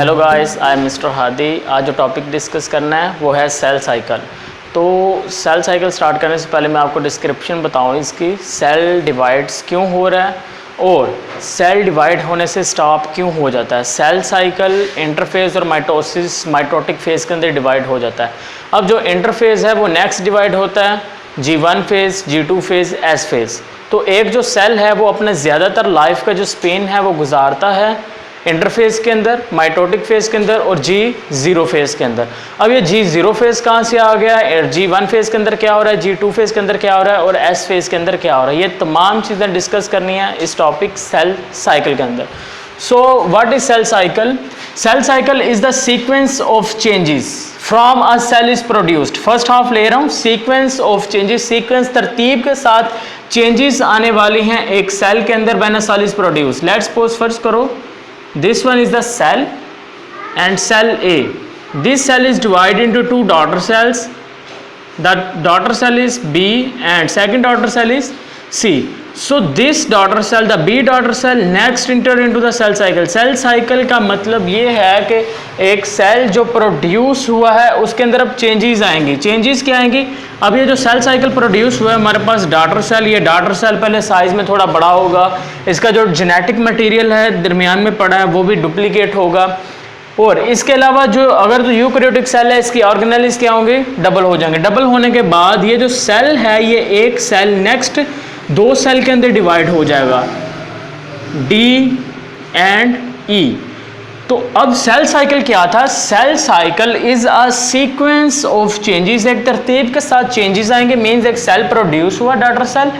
Hello guys, I am mister Hadi. आज जो topic discuss करना है वो है सेल साइकिल। तो सेल साइकिल स्टार्ट करने से पहले मैं आपको डिस्क्रिप्शन बताऊँ इसकी। सेल डिवाइड्स क्यों हो रहा है और सेल डिवाइड होने से स्टॉप क्यों हो जाता है। सेल साइकिल इंटरफेज और माइटोसिस माइटोटिक फेज़ के अंदर डिवाइड हो जाता है। अब जो इंटरफेज़ है वो नेक्स्ट डिवाइड होता है G1 phase, G2 phase, S phase. तो एक जो सेल है वो अपने ज़्यादातर लाइफ का जो स्पेन है वो गुजारता है इंटरफेज़ के अंदर, माइटोटिक फेज़ के अंदर और G0 फेज़ के अंदर। अब ये G0 फेज़ कहाँ से आ गया, G1 फेज़ के अंदर क्या हो रहा है, G2 फेज़ के अंदर क्या हो रहा है और S फेज़ के अंदर क्या हो रहा है, ये तमाम चीज़ें डिस्कस करनी है इस टॉपिक सेल साइकिल के अंदर। So what is cell cycle? Cell cycle is the sequence of changes from a cell is produced. First half ले रहा हूँ, सीक्वेंस ऑफ चेंजेस, सीक्वेंस तरतीब के साथ चेंजेस आने वाली हैं एक सेल के अंदर when a cell is produced. Let's suppose first करो, this one is the cell and cell A. This cell is divided into two daughter cells. The daughter cell is B and second daughter cell is C. So this daughter cell, the B daughter cell next enter into the cell cycle. Cell cycle का मतलब ये है कि एक cell जो produce हुआ है उसके अंदर अब चेंजेस आएंगी। चेंजेस क्या आएंगी? अब ये जो सेल साइकिल प्रोड्यूस हुआ है हमारे पास डॉटर सेल, ये डॉटर सेल पहले साइज में थोड़ा बड़ा होगा, इसका जो जेनेटिक मटेरियल है दरमियान में पड़ा है वो भी डुप्लीकेट होगा और इसके अलावा जो अगर तो यूकैरियोटिक सेल है इसकी ऑर्गेनेल्स क्या होंगे, डबल हो जाएंगे। डबल होने के बाद ये जो सेल है ये एक सेल नेक्स्ट दो सेल के अंदर डिवाइड हो जाएगा, D एंड E। तो अब सेल साइकिल क्या था? Cell cycle is a sequence of changes, एक तरतीब के साथ चेंजेस आएंगे। मींस एक सेल प्रोड्यूस हुआ डॉटर सेल,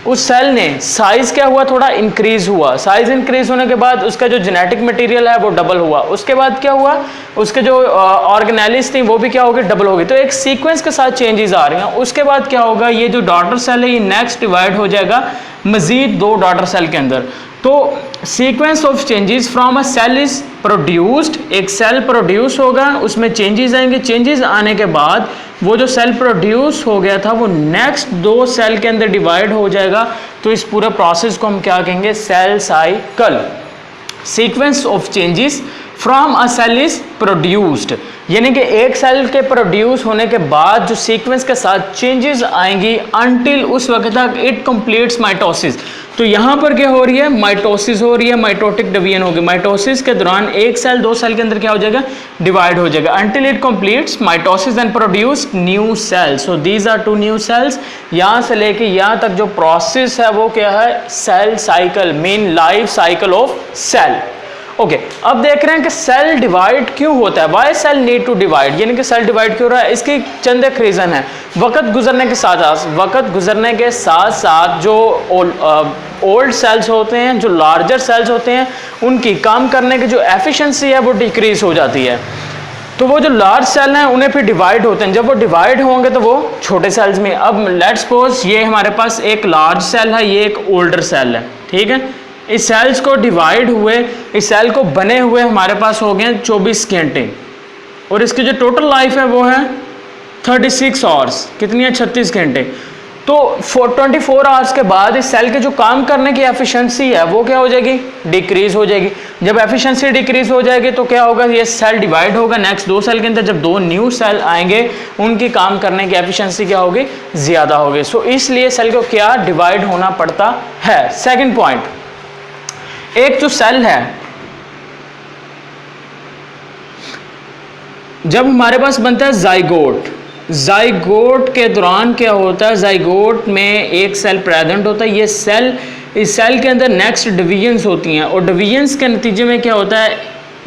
उस सेल ने साइज क्या हुआ, थोड़ा इंक्रीज हुआ। साइज इंक्रीज होने के बाद उसका जो जेनेटिक मटेरियल है वो डबल हुआ। उसके बाद क्या हुआ, उसके जो ऑर्गेनेलिस थी वो भी क्या होगी, डबल होगी। तो एक सीक्वेंस के साथ चेंजेस आ रही हैं। उसके बाद क्या होगा, ये जो डॉटर सेल है ये नेक्स्ट डिवाइड हो जाएगा मजीद दो डॉटर सेल के अंदर। तो sequence of changes from a cell is produced, एक सेल प्रोड्यूस होगा उसमें चेंजेस आएंगे। चेंजेस आने के बाद वो जो सेल प्रोड्यूस हो गया था वो नेक्स्ट दो सेल के अंदर डिवाइड हो जाएगा। तो इस पूरे प्रोसेस को हम क्या कहेंगे, cell cycle. Sequence of changes from a cell is produced, यानी कि एक सेल के प्रोड्यूस होने के बाद जो सीक्वेंस के साथ चेंजेस आएंगी अनटिल उस वक्त तक इट कंप्लीट्स माइटोसिस। तो यहाँ पर क्या हो रही है, माइटोसिस हो रही है, माइटोटिक डिवीजन होगी। माइटोसिस के दौरान एक सेल दो सेल के अंदर क्या हो जाएगा, डिवाइड हो जाएगा until it completes mitosis and produce new cells. So these are two new cells. यहाँ से लेके यहाँ तक जो प्रोसेस है वो क्या है, cell cycle, mean life cycle of cell. Okay, अब देख रहे हैं कि सेल डिवाइड क्यों होता है, why cell need to divide, यानी कि सेल डिवाइड क्यों हो रहा है। इसकी चंद एक रीज़न है। वक्त गुजरने के साथ साथ जो ओल्ड सेल्स होते हैं, जो लार्जर सेल्स होते हैं, उनकी काम करने की जो एफिशिएंसी है वो डिक्रीज हो जाती है। तो वो जो लार्ज सेल हैं उन्हें फिर डिवाइड होते हैं। जब वो डिवाइड होंगे तो वो छोटे सेल्स में। अब लेट्स सपोज ये हमारे पास एक लार्ज सेल है, ये एक ओल्डर सेल है, ठीक है। इस सेल्स को डिवाइड हुए, इस सेल को बने हुए हमारे पास हो गए 24 घंटे और इसकी जो टोटल लाइफ है वो है 36 आवर्स। कितनी है, 36 घंटे। तो 24 आवर्स के बाद इस सेल के जो काम करने की एफिशिएंसी है वो क्या हो जाएगी, डिक्रीज हो जाएगी। जब एफिशिएंसी डिक्रीज हो जाएगी तो क्या होगा, ये सेल डिवाइड होगा नेक्स्ट दो सेल के अंदर। जब दो न्यू सेल आएंगे उनकी काम करने की एफिशिएंसी क्या होगी, ज़्यादा होगी। सो इसलिए सेल को क्या डिवाइड होना पड़ता है। सेकेंड पॉइंट, एक जो सेल है जब हमारे पास बनता है जाइगोट, जाइगोट के दौरान क्या होता है, जाइगोट में एक सेल प्रेजेंट होता है। ये सेल, इस सेल के अंदर नेक्स्ट डिवीजन्स होती हैं और डिवीजन्स के नतीजे में क्या होता है,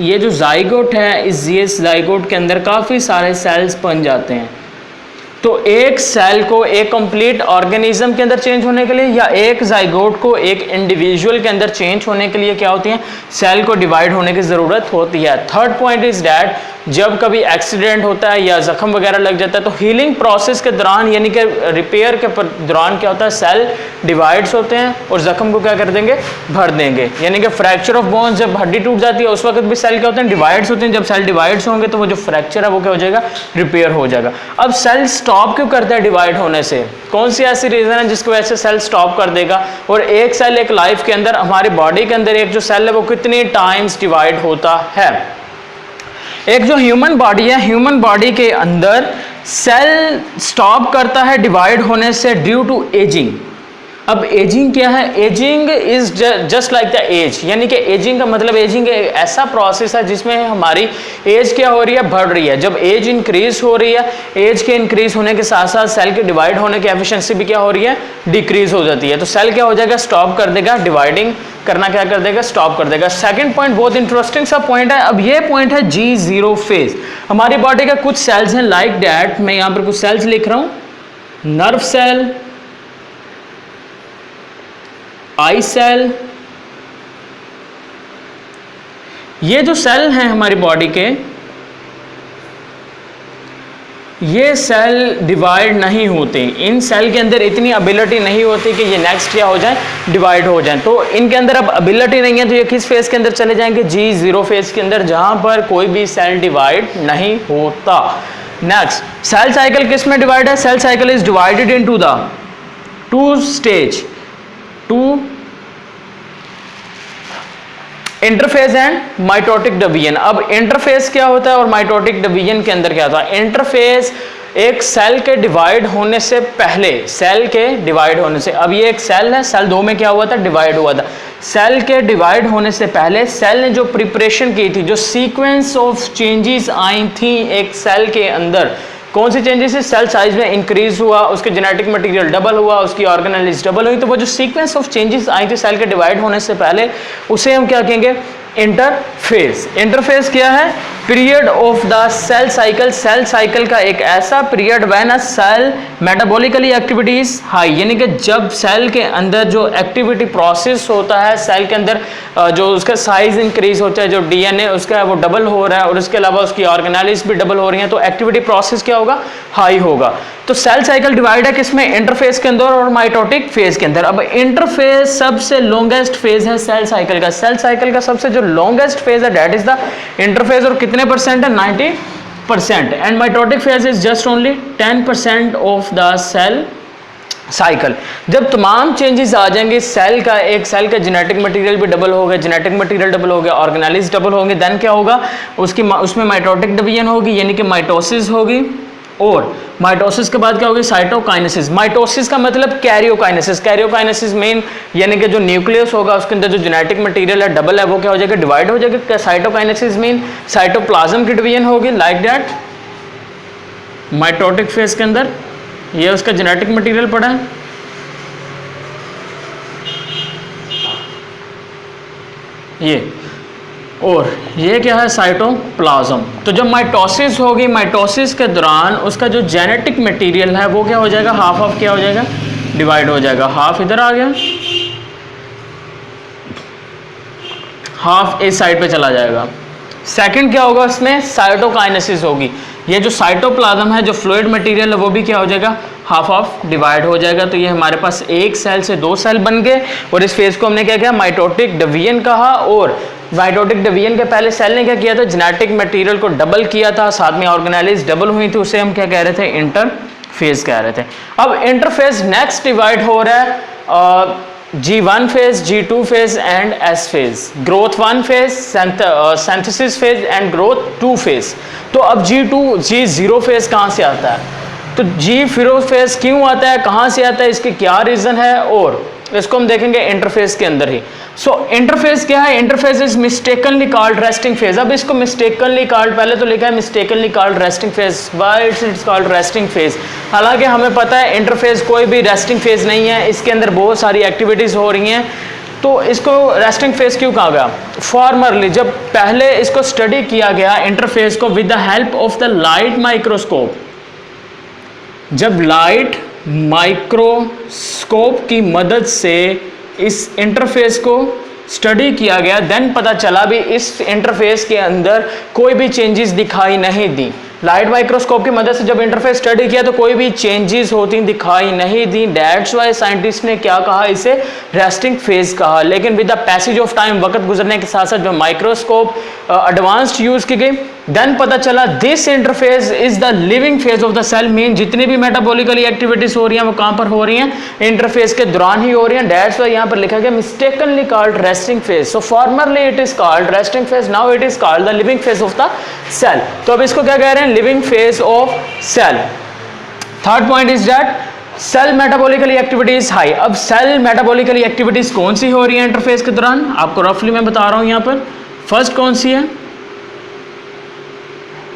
ये जो जाइगोट है इस जाइगोट के अंदर काफ़ी सारे सेल्स बन जाते हैं। तो एक सेल को एक कंप्लीट ऑर्गेनिज्म के अंदर चेंज होने के लिए या एक जाइगोट को एक इंडिविजुअल के अंदर चेंज होने के लिए क्या होती है, सेल को डिवाइड होने की ज़रूरत होती है। थर्ड पॉइंट इज डैट जब कभी एक्सीडेंट होता है या जख्म वगैरह लग जाता है तो हीलिंग प्रोसेस के दौरान यानी कि रिपेयर के दौरान क्या होता है, सेल डिवाइड्स होते हैं और जख्म को क्या कर देंगे, भर देंगे। यानी कि फ्रैक्चर ऑफ बोन्स, जब हड्डी टूट जाती है उस वक्त भी सेल क्या होते हैं, डिवाइड्स होते हैं। जब सेल डिवाइड्स होंगे तो वो जो फ्रैक्चर है वो क्या हो जाएगा, रिपेयर हो जाएगा। अब सेल स्टॉप क्यों करता है डिवाइड होने से, कौन सी ऐसी रीज़न है जिसकी वजह से सेल स्टॉप कर देगा। और एक सेल एक लाइफ के अंदर, हमारी बॉडी के अंदर एक जो सेल है वो कितने टाइम्स डिवाइड होता है। एक जो ह्यूमन बॉडी है, ह्यूमन बॉडी के अंदर सेल स्टॉप करता है डिवाइड होने से ड्यू टू एजिंग। अब एजिंग क्या है? Ageing is just like the age, यानी कि एजिंग का मतलब, एजिंग एक ऐसा प्रोसेस है जिसमें हमारी एज क्या हो रही है? बढ़ रही है। जब एज इंक्रीज हो रही है, एज के इंक्रीज होने के साथ साथ सेल के डिवाइड होने की एफिशिएंसी भी क्या हो रही है? डिक्रीज हो जाती है। तो सेल क्या हो जाएगा? स्टॉप कर देगा डिवाइडिंग करना, क्या कर देगा? स्टॉप कर देगा। सेकंड पॉइंट बहुत इंटरेस्टिंग सा पॉइंट है। अब ये पॉइंट है G0 फेज। हमारी बॉडी का कुछ सेल्स हैं लाइक दैट, मैं यहां पर कुछ सेल्स लिख रहा हूं, नर्व सेल, आई सेल। ये जो सेल हैं हमारी बॉडी के, ये सेल डिवाइड नहीं होते। इन सेल के अंदर इतनी एबिलिटी नहीं होती कि ये नेक्स्ट क्या हो जाए? डिवाइड हो जाए। तो इनके अंदर अब एबिलिटी नहीं है, तो ये किस फेज के अंदर चले जाएंगे? G0 फेज के अंदर, जहां पर कोई भी सेल डिवाइड नहीं होता। नेक्स्ट, सेल साइकिल किस में डिवाइड है? Cell cycle is divided into the two stage, two interphase and mitotic division. अब इंटरफेज क्या होता है और माइटोटिक डिवीजन के अंदर क्या होता है? इंटरफेज एक सेल के डिवाइड होने से पहले, सेल के डिवाइड होने से, अब ये एक सेल है, सेल 2 में क्या हुआ था? डिवाइड हुआ था। सेल के डिवाइड होने से पहले सेल ने जो प्रिपरेशन की थी, जो सीक्वेंस ऑफ चेंजेस आई थी एक सेल के अंदर, कौन सी चेंजेस? सेल साइज में इंक्रीज हुआ, उसके जेनेटिक मटेरियल डबल हुआ, उसकी ऑर्गेनेलिज डबल हुई। तो वो जो सीक्वेंस ऑफ चेंजेस आई थी सेल के डिवाइड होने से पहले, उसे हम क्या कहेंगे? इंटरफेज। इंटरफेज क्या है? Period of the cell cycle. Cell cycle का एक ऐसा period when a cell metabolically activity is high, यानी कि जब सेल के अंदर जो एक्टिविटी प्रोसेस होता है, सेल के अंदर जो उसका साइज इंक्रीज होता है, जो डीएनए उसका है वो डबल हो रहा है, और उसके अलावा उसकी ऑर्गेनेलिज भी डबल हो रही हैं, तो एक्टिविटी प्रोसेस क्या होगा? हाई होगा। तो सेल साइकिल डिवाइड है किसमें? इंटरफेज के अंदर और माइटोटिक फेज के अंदर। अब इंटरफेज सबसे लॉन्गेस्ट फेज है सेल साइकिल का। सेल साइकिल का सबसे जो लॉन्गेस्ट फेज है दैट इज द इंटरफेज, और कितने परसेंट है? 90%। And mitotic phase is just only 10% of the cell cycle. जब तमाम चेंजेस आ जाएंगे सेल का, एक सेल का जेनेटिक मटेरियल भी डबल हो गया, जेनेटिक मटेरियल डबल हो गया, ऑर्गेनेलिज डबल होंगे, देन क्या होगा? उसमें माइटोटिक डिवीजन होगी, यानी कि माइटोसिस होगी, और माइटोसिस के बाद क्या होगी? साइटोकाइनेसिस। माइटोसिस का मतलब कैरियोकाइनेसिस। कैरियोकाइनेसिस मेन, यानी कि जो न्यूक्लियस होगा उसके अंदर जो जेनेटिक मटेरियल है डबल है, वो क्या हो जाएगा? डिवाइड हो जाएगा। साइटोकाइनेसिस मीन साइटोप्लाज्म की डिवीजन होगी, लाइक दैट। माइटोटिक फेज के अंदर ये उसका जेनेटिक मटेरियल पड़ा है, ये, और ये क्या है? साइटोप्लाज्म। तो जब माइटोसिस होगी, माइटोसिस के दौरान उसका जो जेनेटिक मटेरियल है वो क्या हो जाएगा? हाफ ऑफ क्या हो जाएगा? डिवाइड हो जाएगा। हाफ इधर आ गया, हाफ इस साइड पे चला जाएगा। सेकंड क्या होगा? उसमें साइटोकाइनेसिस होगी। ये जो साइटोप्लाज्म है, जो फ्लूइड मटेरियल है, वो भी क्या हो जाएगा? हाफ ऑफ डिवाइड हो जाएगा। तो ये हमारे पास एक सेल से 2 सेल बन गए, और इस फेज को हमने क्या किया? माइटोटिक डिवीजन कहा। और माइटोटिक डिवीजन के पहले सेल ने क्या किया था? जेनेटिक मटेरियल को डबल किया था, साथ में ऑर्गेनेलिज डबल हुई थी, उसे हम क्या कह रहे थे? इंटरफेज कह रहे थे। अब इंटरफेज नेक्स्ट डिवाइड हो रहा है G1 phase, G2 phase and S phase. Growth 1 phase, synthesis phase and growth 2 phase. तो अब G0 फेज कहाँ से आता है? तो G0 फेज क्यों आता है, कहाँ से आता है, इसके क्या रीजन है, और इसको हम देखेंगे इंटरफेज के अंदर ही। सो इंटरफेज क्या है? Interphase is mistakenly called resting phase. अब इसको मिस्टेकनली कॉल्ड, पहले तो लिखा है mistakenly called resting phase. Why it's called resting phase? हालांकि हमें पता है इंटरफेज कोई भी रेस्टिंग फेज नहीं है, इसके अंदर बहुत सारी एक्टिविटीज हो रही हैं। तो इसको रेस्टिंग फेज क्यों कहा गया? फॉर्मरली जब पहले इसको स्टडी किया गया इंटरफेज को with the help of the light microscope, जब लाइट माइक्रोस्कोप की मदद से इस इंटरफेस को स्टडी किया गया, देन पता चला भी इस इंटरफेस के अंदर कोई भी चेंजेस दिखाई नहीं दी। लाइट माइक्रोस्कोप की मदद से जब इंटरफेस स्टडी किया तो कोई भी चेंजेस होती दिखाई नहीं दी। दैट्स वाई साइंटिस्ट ने क्या कहा? इसे रेस्टिंग फेज कहा। लेकिन with the passage of time, वक्त गुजरने के साथ साथ जो माइक्रोस्कोप एडवांस्ड यूज की गई, देन पता चला this interphase is the living phase of the cell, mean जितनी भी मेटाबॉलिकली एक्टिविटीज हो रही हैं वो कहां पर हो रही हैं, इंटरफेस के दौरान ही हो रही हैं। दैट्स व्हाई यहां पर लिखा गया mistakenly called resting phase. So formerly it is called resting phase, now it is called the living phase of the cell. तो अब इसको क्या कह रहे हैं, living phase of cell. Third point is that cell metabolically activity is high. अब cell metabolically activities कौन सी हो रही है इंटरफेस के दौरान, आपको रफली मैं बता रहा हूं यहां पर। फर्स्ट कौन सी है,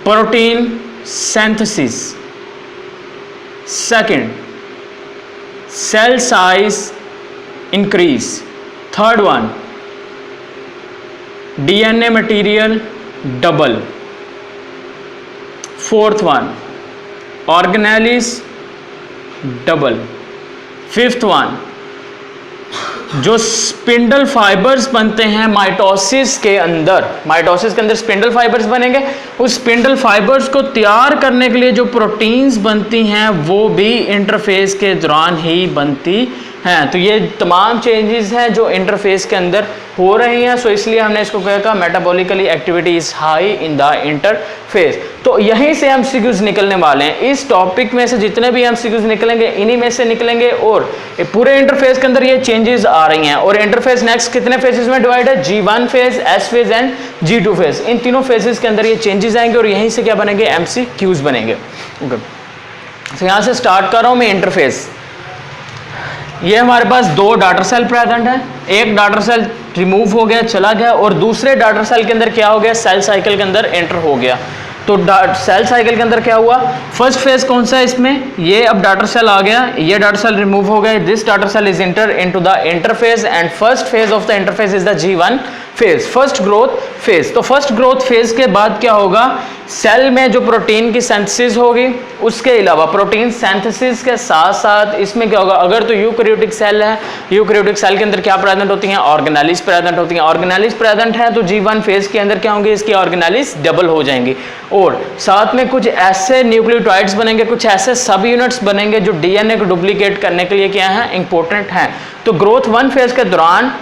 protein synthesis. Second, cell size increase. Third one, DNA material double. Fourth one, organelles double. Fifth one, जो स्पिंडल फाइबर्स बनते हैं माइटोसिस के अंदर, माइटोसिस के अंदर स्पिंडल फाइबर्स बनेंगे, उस स्पिंडल फाइबर्स को तैयार करने के लिए जो प्रोटीन्स बनती हैं वो भी इंटरफेस के दौरान ही बनती हैं। तो ये तमाम चेंजेस हैं जो इंटरफेस के अंदर हो रही हैं। सो इसलिए हमने इसको कहा metabolically activity is high in the interface. तो यहीं से एमसीक्यूज निकलने वाले हैं। इस टॉपिक में से जितने भी एमसीक्यूज निकलेंगे इन्हीं में से निकलेंगे, और पूरे इंटरफेस के अंदर ये चेंजेस आ रही हैं। और इंटरफेस नेक्स्ट कितने फेजेस में डिवाइड है, G1 phase, S phase and G2 phase. इन तीनों फेजेस के अंदर ये चेंजेस आएंगे और यहीं से क्या बनेंगे, एमसीक्यूज बनेंगे। ओके, तो यहाँ से स्टार्ट कर रहा हूँ मैं इंटरफेस। ये हमारे पास दो डाटर सेल प्रेजेंट है, एक डाटर सेल रिमूव हो गया, चला गया, और दूसरे डाटर सेल के अंदर क्या हो गया, सेल साइकिल के अंदर एंटर हो गया। तो सेल साइकिल के अंदर क्या हुआ, फर्स्ट फेज कौन सा है इसमें, ये अब डाटर सेल आ गया, ये डाटर सेल रिमूव हो गया, this daughter cell is enter into the interphase and first phase of the interphase is the G1 phase, first growth phase. तो फर्स्ट ग्रोथ फेज के बाद क्या होगा, सेल में जो प्रोटीन की सिंथेसिस होगी, उसके अलावा प्रोटीन सिंथेसिस के साथ साथ इसमें क्या होगा, अगर तो यूकैरियोटिक सेल है, यूकैरियोटिक सेल के अंदर क्या प्रेजेंट होती हैं, ऑर्गेनेलिस प्रेजेंट होती हैं। ऑर्गेनेलिस प्रेजेंट है तो G1 फेज के अंदर क्या होंगे, इसकी ऑर्गेनेलिस डबल हो जाएंगी, और साथ में कुछ ऐसे न्यूक्लियोटाइड्स बनेंगे, कुछ ऐसे सब यूनिट्स बनेंगे जो डीएनए को डुप्लीकेट करने के लिए क्या है, इंपॉर्टेंट हैं। तो ग्रोथ 1 फेज के दौरान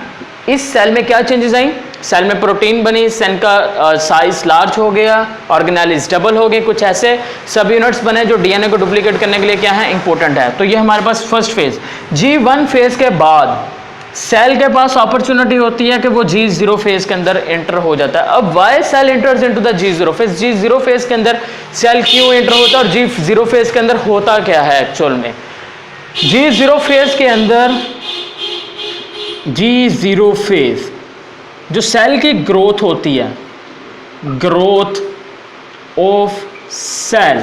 इस सेल में क्या चेंजेस आई, सेल में प्रोटीन बनी, सेल का साइज लार्ज हो गया, ऑर्गेनेलिस डबल हो गए, कुछ ऐसे सब यूनिट्स बने जो डीएनए को डुप्लीकेट करने के लिए क्या है, इंपॉर्टेंट है। तो ये हमारे पास फर्स्ट फेज। G1 फेज के बाद सेल के पास अपॉर्चुनिटी होती है कि वो G0 फेज के अंदर एंटर हो जाता है। अब why cell enters into the G0 phase, G0 phase के अंदर सेल क्यों एंटर होता है और G0 फेज के अंदर होता क्या है एक्चुअल में। G0 फेज के अंदर, G0 फेज जो सेल की ग्रोथ होती है, growth of cell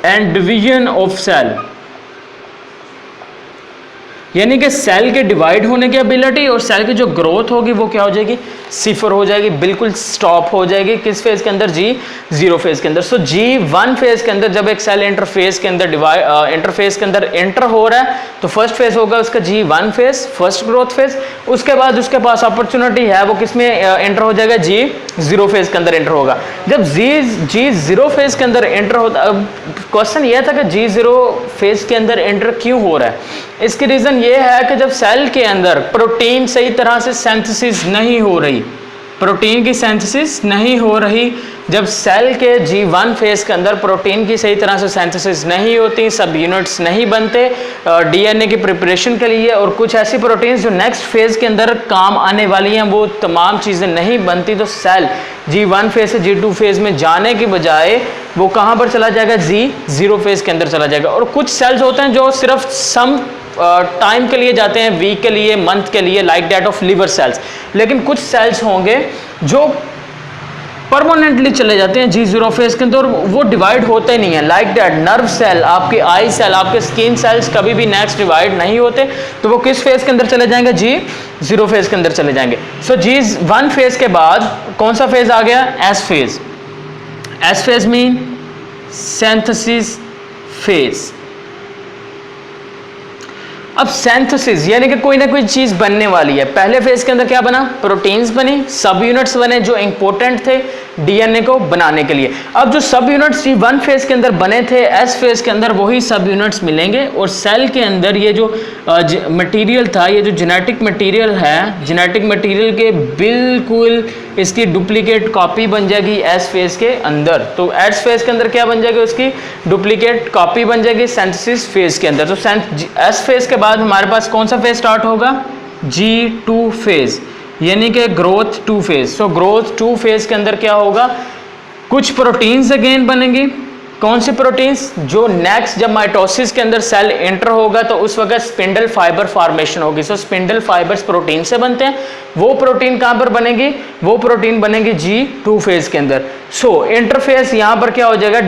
and division of cell, यानी कि सेल के डिवाइड होने की एबिलिटी और सेल की जो ग्रोथ होगी वो क्या हो जाएगी, सिफर हो जाएगी, बिल्कुल स्टॉप हो जाएगी। किस फेज के अंदर, G0 फेज के अंदर। सो G1 फेज के अंदर जब एक सेल इंटरफेस के अंदर इंटरफेस के अंदर एंटर हो रहा है तो फर्स्ट फेज होगा उसका G1 phase, first growth phase. उसके बाद उसके पास अपॉर्चुनिटी है, वो किस में एंटर हो जाएगा, G0 फेज के अंदर एंटर होगा। जब G0 फेज के अंदर एंटर होता, अब क्वेश्चन यह था कि G0 फेज के अंदर एंटर क्यों हो रहा है। इसकी रीजन ये है कि जब सेल के अंदर प्रोटीन सही तरह से सिंथेसिस नहीं हो रही, प्रोटीन की सिंथेसिस नहीं हो रही, जब सेल के G1 फेज के अंदर प्रोटीन की सही तरह से सिंथेसिस नहीं होती, सब यूनिट्स नहीं बनते डीएनए की प्रिपरेशन के लिए, और कुछ ऐसी प्रोटीन्स जो नेक्स्ट फेज के अंदर काम आने वाली हैं वो तमाम चीज़ें नहीं बनती, तो सेल G1 फेज से G2 फेज में जाने की बजाय वो कहाँ पर चला जाएगा, G0 फेज के अंदर चला जाएगा। और कुछ सेल्स होते हैं जो सिर्फ सम टाइम के लिए जाते हैं, वीक के लिए, मंथ के लिए, like that of liver cells. लेकिन कुछ सेल्स होंगे जो परमानेंटली चले जाते हैं G0 फेज के अंदर, वो डिवाइड होते नहीं है, लाइक दैट नर्व सेल, आपके आई सेल, आपके स्किन सेल्स कभी भी नेक्स्ट डिवाइड नहीं होते, तो वो किस फेज के अंदर चले जाएंगे, G0 फेज के अंदर चले जाएंगे। सो G1 फेज के बाद कौन सा फेज आ गया, S phase. S phase mean synthesis phase. अब सिंथेसिस यानी कि कोई ना कोई चीज बनने वाली है। पहले फेज के अंदर क्या बना, प्रोटीन्स बनी, सब यूनिट्स बने जो इंपॉर्टेंट थे डीएनए को बनाने के लिए। अब जो सब यूनिट्स G1 फेज के अंदर बने थे S फेज के अंदर वही सब यूनिट्स मिलेंगे, और सेल के अंदर ये जो मटेरियल था, ये जो जेनेटिक मटेरियल है, जेनेटिक मटेरियल के बिल्कुल इसकी डुप्लीकेट कॉपी बन जाएगी S फेज के अंदर। तो S फेज के अंदर क्या बन जाएगी, उसकी डुप्लीकेट कॉपी बन जाएगी सिंथेसिस फेज के अंदर। तो S फेज के बाद हमारे पास कौन सा फेज स्टार्ट होगा, G2 फेज, यानी कि growth 2 phase. So growth 2 phase के अंदर क्या होगा, कुछ प्रोटीन्स अगेन बनेंगी। कौन सी प्रोटीन्स, जो नेक्स्ट जब माइटोसिस के अंदर सेल एंटर होगा तो उस वक्त स्पिंडल फाइबर फॉर्मेशन होगी। सो स्पिंडल फाइबर्स प्रोटीन से बनते हैं। वो प्रोटीन कहां पर बनेगी, वो प्रोटीन बनेगी G2 फेज के अंदर। सो इंटरफेस यहां पर क्या हो जाएगा,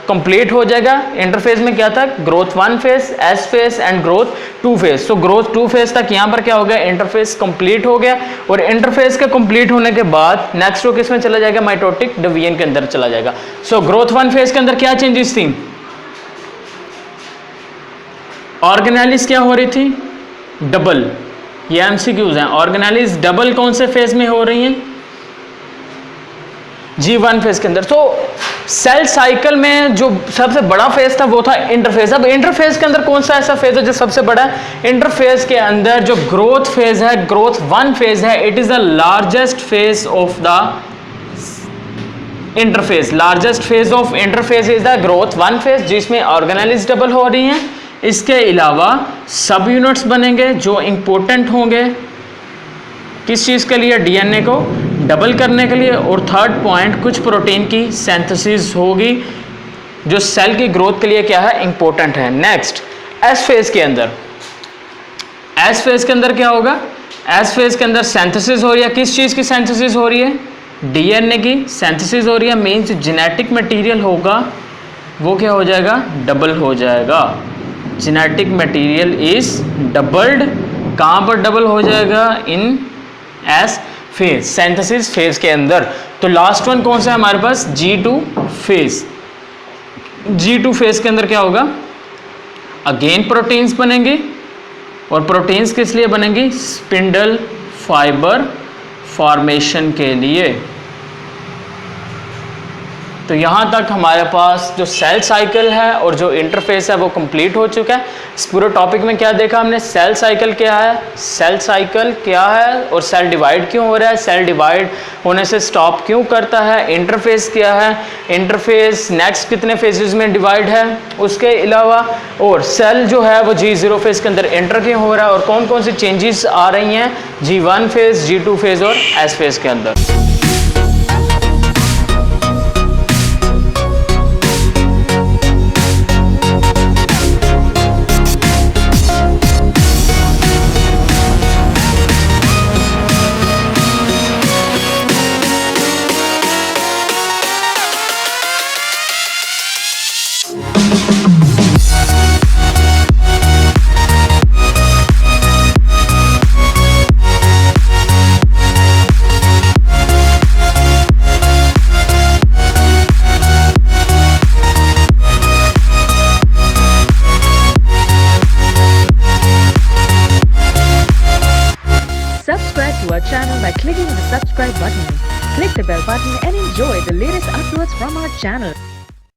कंप्लीट हो जाएगा। इंटरफेज में क्या था, growth 1 phase, S phase and growth 2 phase. So growth 2 phase तक यहां पर क्या हो गया, इंटरफेस कंप्लीट हो गया। और इंटरफेस के कंप्लीट होने के बाद नेक्स्ट वो किसमें चला जाएगा, माइटोटिक डिवीजन के अंदर चला जाएगा। सो ग्रोथ 1 फेज के अंदर क्या चेंजेस थी, ऑर्गेनेलिस क्या हो रही थी, डबल। ये एमसीक्यूज हैं, ऑर्गेनेलिस डबल कौन से फेज में हो रही हैं, G1 फेज के अंदर। तो सेल साइकिल में जो सबसे बड़ा फेज था वो था इंटरफेज। अब इंटरफेज के अंदर कौन सा ऐसा फेज है जो सबसे बड़ा है, इंटरफेज के अंदर जो ग्रोथ फेज है, ग्रोथ 1 फेज है, it is the largest phase of the interphase. Largest phase of interphase is the growth 1 phase, जिसमें ऑर्गेनेलिस डबल हो रही हैं। इसके अलावा सब यूनिट्स बनेंगे जो इंपॉर्टेंट होंगे किस चीज़ के लिए, डीएनए को डबल करने के लिए। और थर्ड पॉइंट, कुछ प्रोटीन की सिंथेसिस होगी जो सेल की ग्रोथ के लिए क्या है, इंपॉर्टेंट है। नेक्स्ट एस फेज के अंदर, एस फेज के अंदर क्या होगा, एस फेज के अंदर सिंथेसिस हो रही है। किस चीज़ की सिंथेसिस हो रही है, डीएनए की सिंथेसिस हो रही है। मीन्स जेनेटिक मटेरियल होगा वो क्या हो जाएगा, डबल हो जाएगा। Genetic material is doubled. कहाँ पर डबल हो जाएगा, इन एस फेज, सिंथेसिस फेज के अंदर। तो लास्ट वन कौन सा है हमारे पास, G2 फेज। G2 फेज के अंदर क्या होगा, अगेन प्रोटीन्स बनेंगे। और प्रोटीन्स किस लिए बनेंगी, स्पिंडल फाइबर फॉर्मेशन के लिए। तो यहाँ तक हमारे पास जो सेल साइकिल है और जो इंटरफेस है वो कंप्लीट हो चुका है। इस पूरे टॉपिक में क्या देखा हमने, सेल साइकिल क्या है, सेल साइकिल क्या है, और सेल डिवाइड क्यों हो रहा है, सेल डिवाइड होने से स्टॉप क्यों करता है, इंटरफेस क्या है, इंटरफेस नेक्स्ट कितने फेजेस में डिवाइड है, उसके अलावा और सेल जो है वो G0 फेज के अंदर एंटर क्यों हो रहा है, और कौन कौन सी चेंजेस आ रही हैं G1 फेज, G2 फेज और S फेज के अंदर। Subscribe to our channel by clicking the subscribe button. Click the bell button and enjoy the latest uploads from our channel.